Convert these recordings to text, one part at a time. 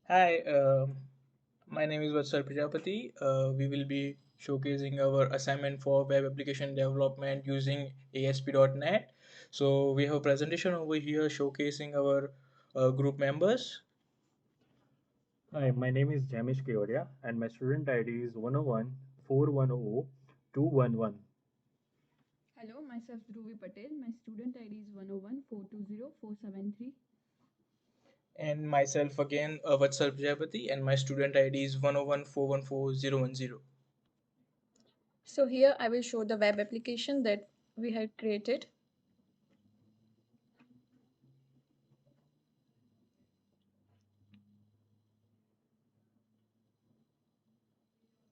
Hi, my name is Vatsal Prajapati. We will be showcasing our assignment for web application development using ASP.NET. So we have a presentation over here showcasing our group members. Hi, my name is Jemish Kevadiya and my student ID is 101410211. Hello, myself Dhruvi Patel. My student ID is 101420473. And myself again, Vatsal Prajapati, and my student ID is 101414010. So here I will show the web application that we had created.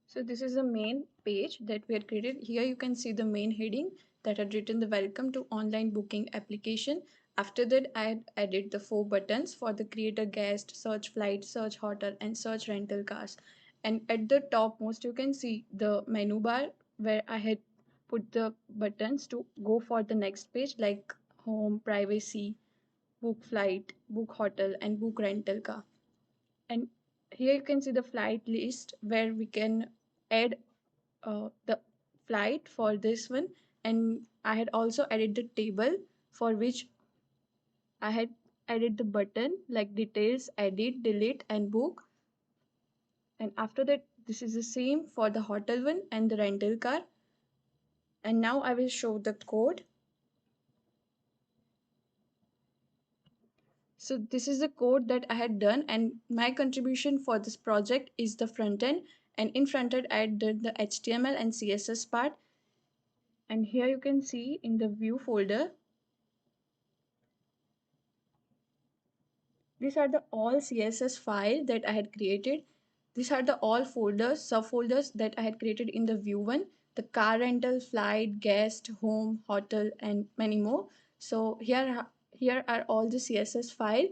So this is the main page that we had created. Here you can see the main heading that had written the welcome to online booking application. After that, I had added the 4 buttons for the create a guest, search flight, search hotel, and search rental cars. And at the top most you can see the menu bar where I had put the buttons to go for the next page like home, privacy, book flight, book hotel, and book rental car. And here you can see the flight list where we can add the flight for this one. And I had also added the table for which I had added the button like details, edit, delete, and book. And after that, this is the same for the hotel one and the rental car. And now I will show the code. So this is the code that I had done, and my contribution for this project is the front end. And in front end, I did the HTML and CSS part. And here you can see in the view folder, these are the all CSS file that I had created. These are the all folders, subfolders that I had created in the view one, the car rental, flight, guest, home, hotel, and many more. So here are all the CSS file.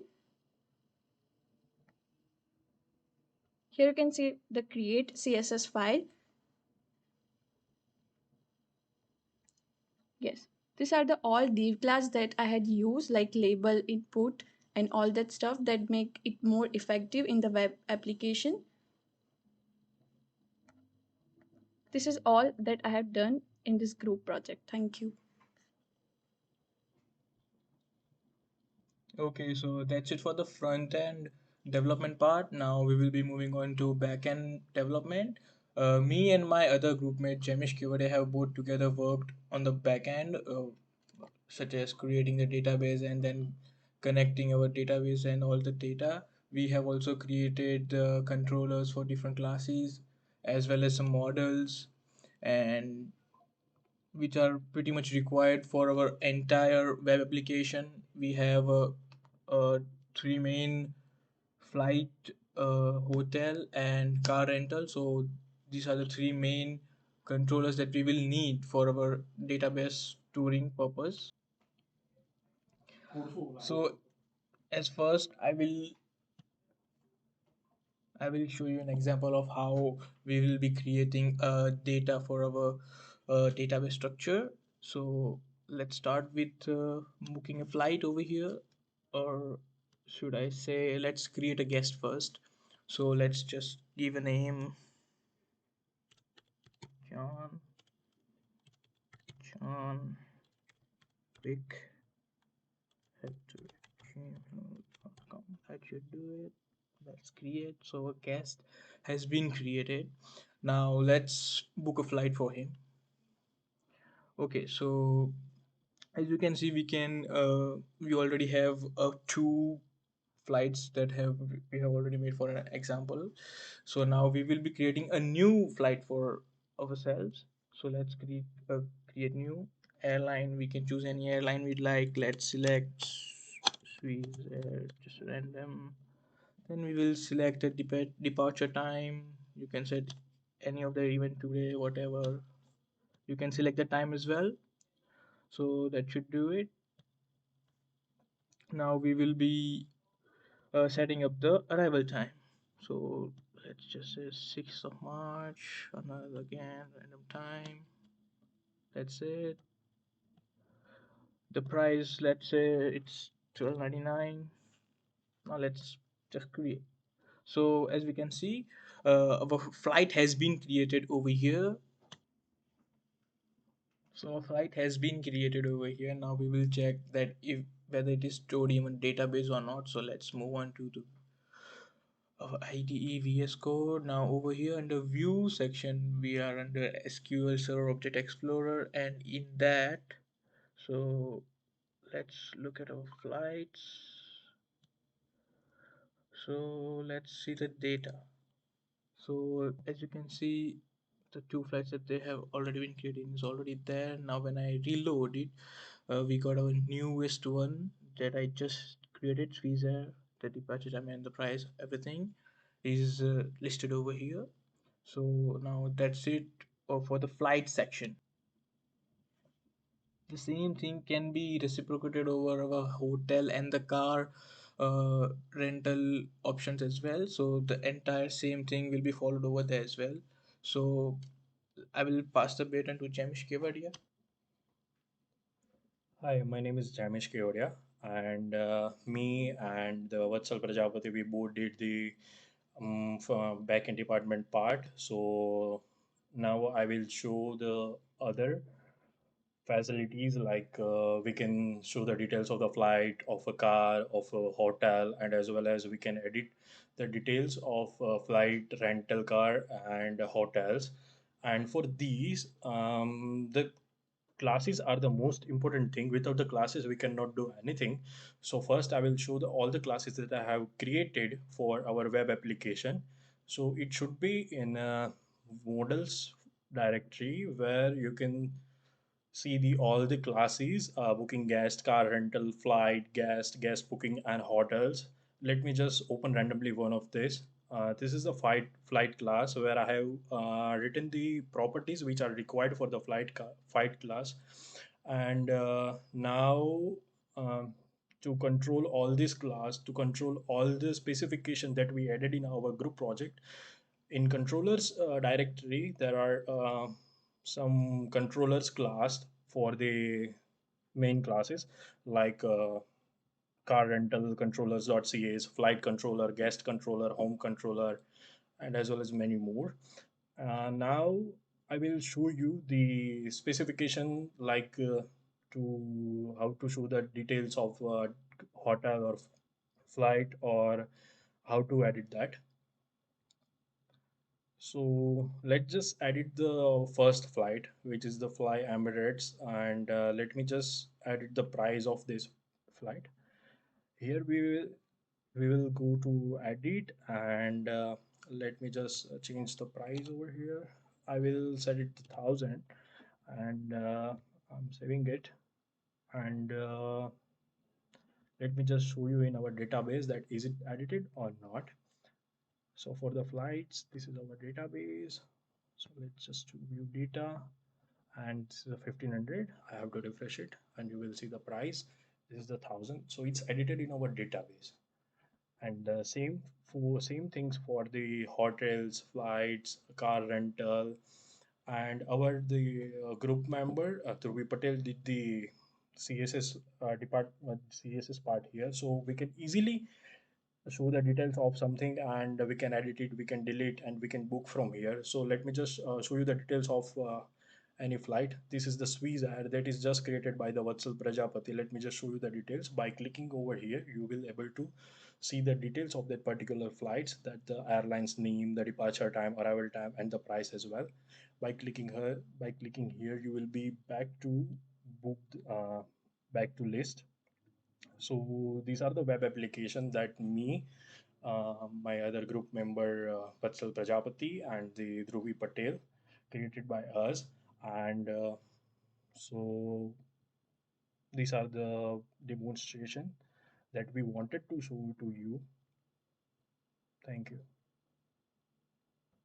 Here you can see the create CSS file. Yes, these are the all div class that I had used like label, input, and all that stuff that make it more effective in the web application. This is all that I have done in this group project. Thank you. Okay, so that's it for the front end development part. Now we will be moving on to back end development. Me and my other group mate Jemish Kevadiya have both together worked on the back end, such as creating the database and then connecting our database and all the data. We have also created the controllers for different classes as well as some models and which are pretty much required for our entire web application. We have three main flight, hotel, and car rental. So these are the three main controllers that we will need for our database storing purpose. So as first, I will show you an example of how we will be creating data for our database structure. So let's start with booking a flight over here, or should I say, let's create a guest first. So let's just give a name, John, John Wick, head to gmail.com. That should do it. Let's create. So a guest has been created. Now let's book a flight for him. Okay, so as you can see, we already have two flights that have we have already made for an example. So now we will be creating a new flight for ourselves. So let's create new airline. We can choose any airline we'd like. Let's select Swiss Air, just random. Then we will select a departure time. You can set any of the event today, whatever. You can select the time as well. So that should do it. Now we will be setting up the arrival time. So let's just say 6th of March, another again, random time. That's it. The price, let's say it's 12.99. Now let's just create. So as we can see, our flight has been created over here. So a flight has been created over here. Now we will check that if whether it is stored in a database or not. So let's move on to the IDE VS Code. Now over here under view section, we are under SQL Server Object Explorer, and in that, so let's look at our flights. So let's see the data. So as you can see, the two flights that they have already been created is already there. Now when I reload it, we got our newest one that I just created, Swiss, the departure time and the price, everything is listed over here. So now that's it for the flight section. The same thing can be reciprocated over our hotel and the car rental options as well. So the entire same thing will be followed over there as well. So I will pass the baton to Jemish Kevadiya. Hi, my name is Jemish Kevadiya, and me and the Vatsal Prajapati, we both did the backend department part. So now I will show the other facilities, like we can show the details of the flight, of a car, of a hotel, and as well as we can edit the details of flight, rental car, and hotels. And for these, the classes are the most important thing. Without the classes we cannot do anything. So first I will show all the classes that I have created for our web application. So it should be in a models directory where you can see the all the classes, booking guest, car rental, flight, guest booking, and hotels. Let me just open randomly one of this. This is the flight class where I have written the properties which are required for the flight class. And now, um, to control all this class, to control all the specification that we added in our group project, in controllers directory there are some controllers class for the main classes, like car rental controllers.cas, flight controller, guest controller, home controller, and as well as many more. Now I will show you the specification, like to how to show the details of hotel or flight, or how to edit that. So let's just edit the first flight, which is the fly Emirates, and let me just edit the price of this flight. Here we will go to edit, and let me just change the price over here. I will set it to 1,000, and I'm saving it. And let me just show you in our database that is it edited or not. So for the flights, this is our database. So let's just view data, and this is a 1500. I have to refresh it, and you will see the price. This is the 1,000. So it's edited in our database. And same things for the hotels, flights, car rental, and our the group member Dhruvi Patel did the CSS CSS part here, so we can easily show the details of something, and we can edit it, we can delete, and we can book from here. So let me just show you the details of any flight. This is the Swiss ad that is just created by the Vatsal Prajapati. Let me just show you the details. By clicking over here, you will able to see the details of that particular flights, that the airline's name, the departure time, arrival time, and the price as well. By clicking here, you will be back to book, back to list. So these are the web applications that me, my other group member Vatsal Prajapati, and the Dhruvi Patel created by us. And so these are the demonstration that we wanted to show to you. Thank you.